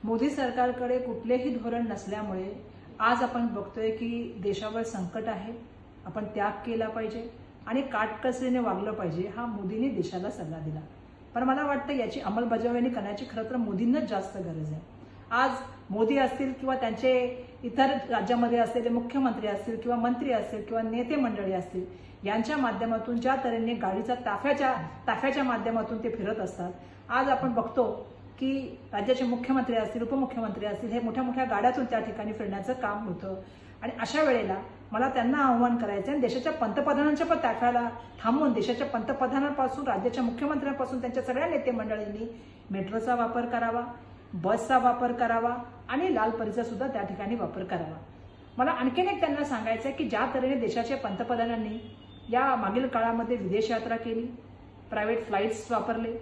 मोदी सरकारकडे कुठलेही धोरण नसल्यामुळे आज आपण बघतोय की देशावर संकट आहे, आपण त्याग केला पाहिजे आणि काटकसरीने वागलं पाहिजे हा मोदींनी देशाला सल्ला दिला। पण मला वाटतं याची अंमलबजावणी करण्याची खरं तर मोदींनाच जास्त गरज आहे। आज मोदी असतील किंवा त्यांचे इतर राज्यामध्ये असलेले मुख्यमंत्री असतील किंवा मंत्री असतील किंवा नेते मंडळी असतील, यांच्या माध्यमातून ज्या तऱ्हेने गाडीचा ताफ्याच्या माध्यमातून ते फिरत असतात, आज आपण बघतो की राज्याचे मुख्यमंत्री असतील, उपमुख्यमंत्री असतील, हे मोठ्या मोठ्या गाड्यातून त्या ठिकाणी फिरण्याचं काम होतं। आणि अशा वेळेला मला त्यांना आव्हान करायचं आहे, देशाच्या पंतप्रधानांच्या पण ताफ्याला थांबवून देशाच्या पंतप्रधानांपासून, राज्याच्या मुख्यमंत्र्यांपासून त्यांच्या सगळ्या नेते मंडळींनी मेट्रोचा वापर करावा, बसचा वापर करावा आणि लाल परीचा सुद्धा त्या ठिकाणी वापर करावा। मला आणखीन एक त्यांना सांगायचं आहे की ज्या तऱ्हेने देशाच्या पंतप्रधानांनी या मागील काळामध्ये विदेश यात्रा केली, प्रायव्हेट फ्लाईट्स वापरले,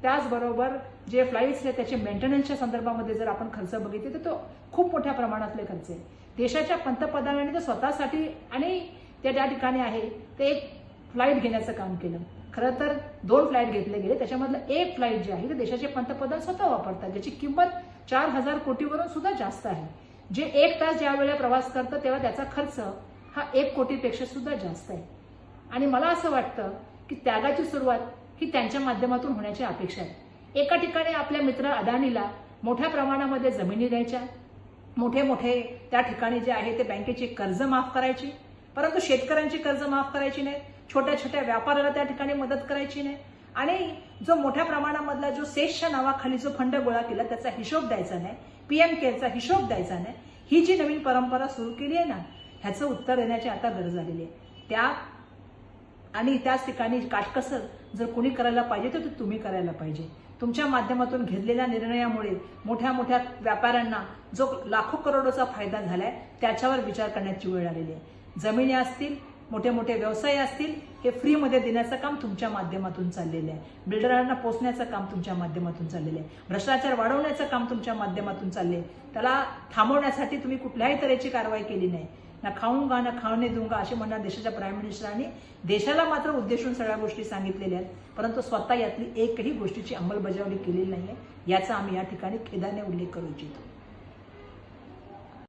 त्याचबरोबर जे फ्लाईट्स आहेत त्याचे मेंटेनन्सच्या संदर्भामध्ये जर आपण खर्च बघितले तर तो खूप मोठ्या प्रमाणातले खर्च आहे। देशाच्या पंतप्रधानांनी तर स्वतःसाठी आणि ते त्या ठिकाणी आहे ते एक फ्लाईट घेण्याचं काम केलं। खरं तर 2 फ्लाईट घेतले गेले, त्याच्यामधलं एक फ्लाईट जे आहे ते देशाचे पंतप्रधान स्वतः वापरतात, ज्याची किंमत 4000 कोटीवरून सुद्धा जास्त आहे। जे 1 तास ज्या वेळेला प्रवास करतं तेव्हा त्याचा खर्च हा 1 कोटीपेक्षा सुद्धा जास्त आहे। आणि मला असं वाटतं की त्यागाची सुरुवात ही त्यांच्या माध्यमातून होण्याची अपेक्षा आहे। एका ठिकाणी आपल्या मित्र अदानीला मोठ्या प्रमाणामध्ये जमिनी द्यायच्या, मोठे त्या ठिकाणी जे आहे ते बँकेची कर्ज माफ करायची, परंतु शेतकऱ्यांची कर्ज माफ करायची नाही, छोट्या व्यापाऱ्याला त्या ठिकाणी मदत करायची नाही आणि जो मोठ्या प्रमाणामधला जो सेसच्या नावाखाली जो फंड गोळा केला त्याचा हिशोब द्यायचा नाही, पीएम केअरचा हिशोब द्यायचा नाही, ही जी नवीन परंपरा सुरू केली आहे ना, ह्याचं उत्तर देण्याची आता गरज झालेली आहे। आणि त्याच ठिकाणी काटकसर जर कोणी करायला पाहिजे तर तुम्ही करायला पाहिजे। तुमच्या माध्यमातून घेतलेल्या निर्णयामुळे मोठ्या व्यापाऱ्यांना जो लाखो करोडोचा फायदा झालाय त्याच्यावर विचार करण्याची वेळ आलेली आहे। जमिनी असतील, मोठे व्यवसाय असतील, हे फ्रीमध्ये देण्याचं काम तुमच्या माध्यमातून चाललेलं आहे। बिल्डरांना पोचण्याचं काम तुमच्या माध्यमातून चाललेलं आहे। भ्रष्टाचार वाढवण्याचं काम तुमच्या माध्यमातून चालले। त्याला थांबवण्यासाठी तुम्ही कुठल्याही तऱ्हेची कारवाई केली नाही। ना खाऊंगा ना खाने दूंगा असे म्हणणार देशाच्या प्राईम मिनिस्टरांनी देशाला मात्र उद्देशून सगळ्या गोष्टी सांगितलेल्या आहेत, परंतु स्वतः यातली एकही गोष्टीची अंमलबजावणी केलेली नाहीये, याचा आम्ही या ठिकाणी खेदाने उल्लेख करू इच्छितो।